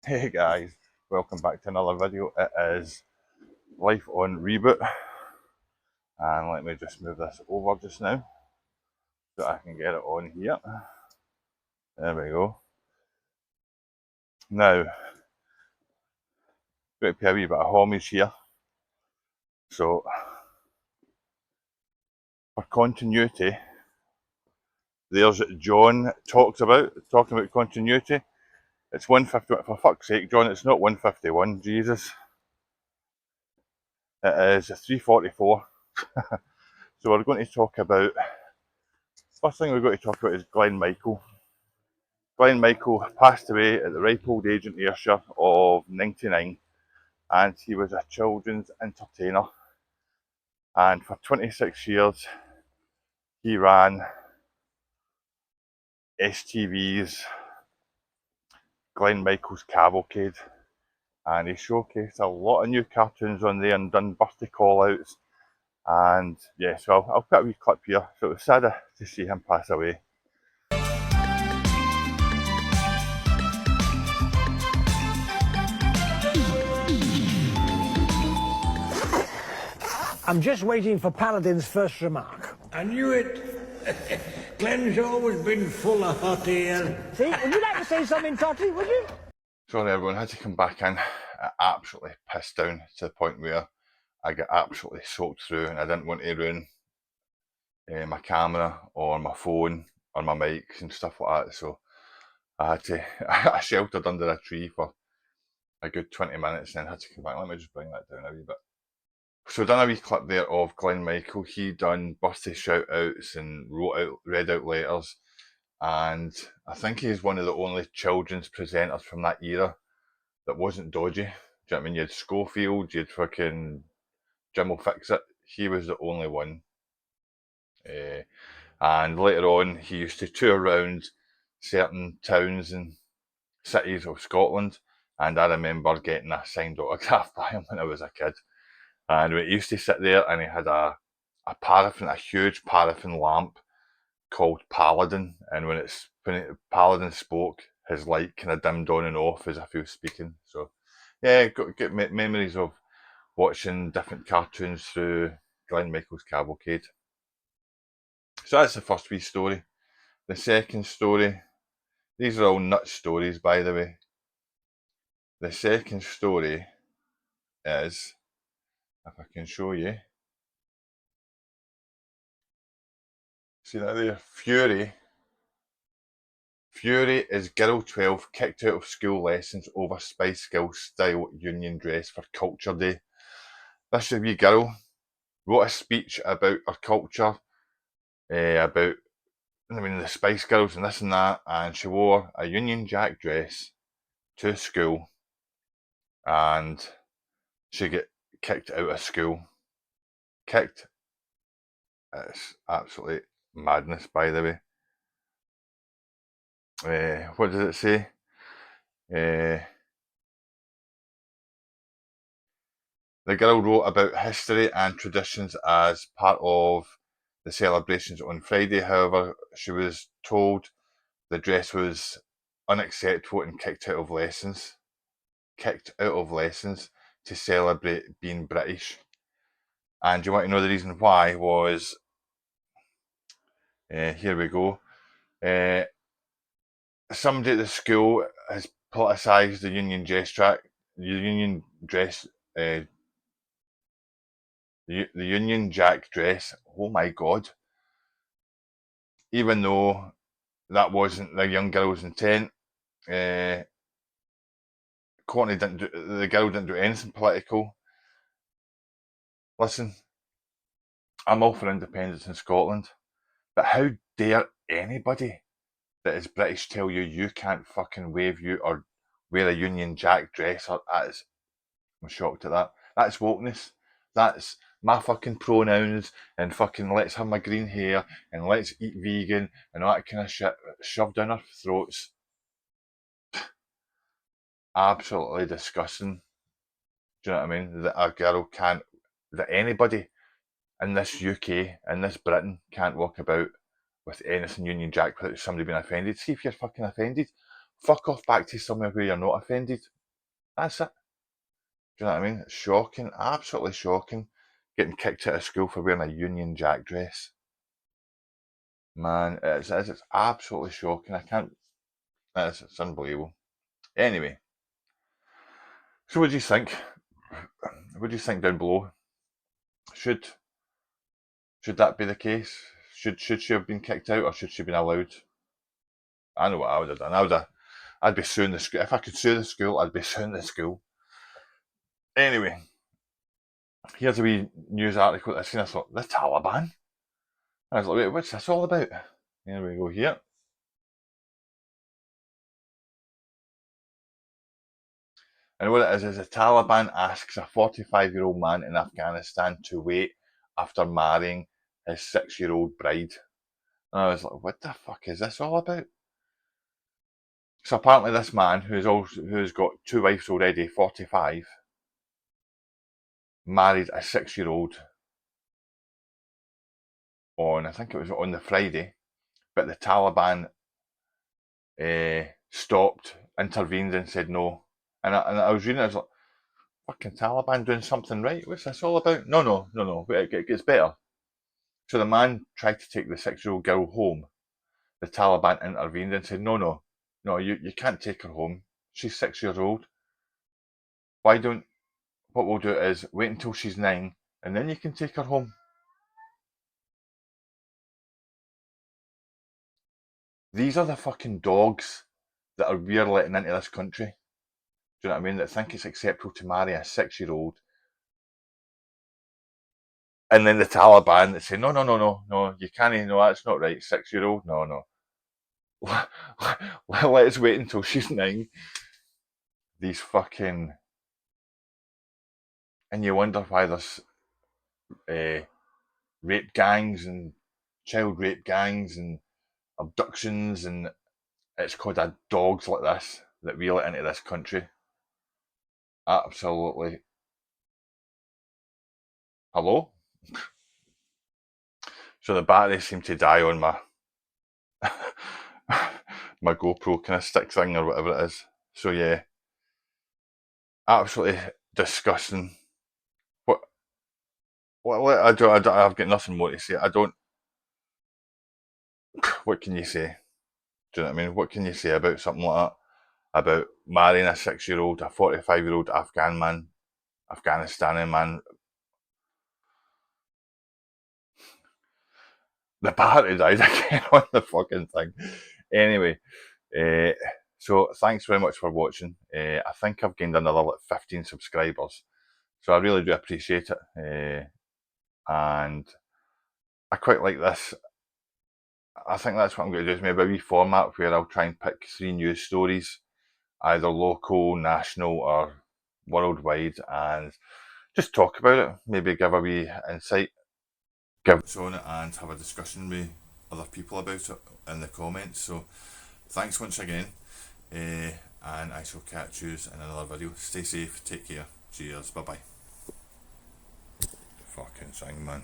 Hey guys, welcome back to another video. It is Life on Reboot, and let me just move this over just now so I can get it on here. There we go. Now, going to pay a wee bit of homage here. So, for continuity, there's John talking about continuity. It's 150. For fuck's sake, John, it's not 151. Jesus, it is 3:44. So we're going to talk about. First thing we're going to talk about is Glen Michael. Glen Michael passed away at the ripe old age in Ayrshire of 99, and he was a children's entertainer. And for 26 years, he ran STV's Glen Michaels Cavalcade, and he showcased a lot of new cartoons on there and done birthday call outs. And yeah, so I'll put a wee clip here. So it was sad to see him pass away. I'm just waiting for Paladin's first remark. I knew it. Glen's always been full of hot air. See, would you like to say something, Totty, would you? Sorry everyone, had to come back in. I absolutely pissed down to the point where I got absolutely soaked through, and I didn't want to ruin my camera or my phone or my mics and stuff like that. So I had to, I sheltered under a tree for a good 20 minutes and then had to come back. Let me just bring that down a wee bit. So I done a wee clip there of Glen Michael. He done birthday shout outs and read out letters. And I think he's one of the only children's presenters from that era that wasn't dodgy. Do you know what I mean? You had Schofield, you had fucking Jim will fix it. He was the only one. And later on, he used to tour around certain towns and cities of Scotland. And I remember getting a signed autograph by him when I was a kid. And he used to sit there and he had a huge paraffin lamp called Paladin. And when Paladin spoke, his light kind of dimmed on and off as if he was speaking. So yeah, got memories of watching different cartoons through Glen Michaels Cavalcade. So that's the first wee story. The second story, these are all nut stories by the way. The second story is, if I can show you, see that there, Fury. Fury is girl 12 kicked out of school lessons over Spice Girls style union dress for Culture Day. This wee girl wrote a speech about her culture, about the Spice Girls and this and that, and she wore a Union Jack dress to school, and she get kicked out of school. Kicked. It's absolutely madness, by the way. What does it say? The girl wrote about history and traditions as part of the celebrations on Friday. However, she was told the dress was unacceptable and kicked out of lessons. Kicked out of lessons to celebrate being British. And you want to know the reason why was, here we go. Somebody at the school has politicised the Union dress track, the Union dress, the Union Jack dress. Oh my God! Even though that wasn't the young girl's intent, Courtney didn't do, the girl didn't do anything political. Listen, I'm all for independence in Scotland, but how dare anybody that is British tell you you can't fucking or wear a Union Jack dress? I'm shocked at that. That's wokeness. That's my fucking pronouns and fucking let's have my green hair and let's eat vegan and all that kind of shit shoved down our throats. Absolutely disgusting. Do you know what I mean? That a girl can't, that anybody in this UK, in this Britain, can't walk about with anything Union Jack without somebody being offended. See if you're fucking offended. fuck off back to somewhere where you're not offended. That's it. Do you know what I mean? It's shocking, absolutely shocking. Getting kicked out of school for wearing a Union Jack dress. Man, it's absolutely shocking. I can't, it's unbelievable. Anyway, so what do you think? What do you think down below? Should should that be the case? Should she have been kicked out, or should she have been allowed? I know what I would have done. I'd be suing the school. If I could sue the school, I'd be suing the school. Anyway, here's a wee news article that I seen. I thought, the Taliban? I was like, wait, what's this all about? Here we go here. And what it is the Taliban asks a 45-year-old man in Afghanistan to wait after marrying his 6-year-old bride. And I was like, what the fuck is this all about? So apparently this man, who's got 2 wives already, 45, married a 6-year-old on, I think it was on the Friday, but the Taliban stopped, intervened and said no. And I was reading it, I was like, fucking Taliban doing something right? What's this all about? No, it gets better. So the man tried to take the 6-year-old girl home. The Taliban intervened and said, no, you can't take her home. She's 6 years old. Why don't, what we'll do is wait until she's 9 and then you can take her home. These are the fucking dogs that we're letting into this country. Do you know what I mean? That think it's acceptable to marry a 6-year-old. And then the Taliban that say, no, you can't, no, that's not right. 6-year-old, no. Let's wait until she's 9. These fucking, and you wonder why there's rape gangs and child rape gangs and abductions, and it's called dogs like this that we let into this country. Absolutely. Hello? So the battery seemed to die on my my GoPro kind of stick thing or whatever it is. So yeah, absolutely disgusting. What? I've got nothing more to say. I don't. What can you say? Do you know what I mean? What can you say about something like that? About marrying a 6-year-old, a 45-year-old Afghanistani man. The battery died again on the fucking thing. Anyway, uh, so thanks very much for watching. I think I've gained another 15 subscribers, so I really do appreciate it. And I quite like this. I think that's what I'm going to do, is maybe a wee format where I'll try and pick 3 news stories, either local, national, or worldwide, and just talk about it. Maybe give a wee insight, give it on it, and have a discussion with other people about it in the comments. So thanks once again, and I shall catch you in another video. Stay safe, take care, cheers, bye bye. Fucking thing, man.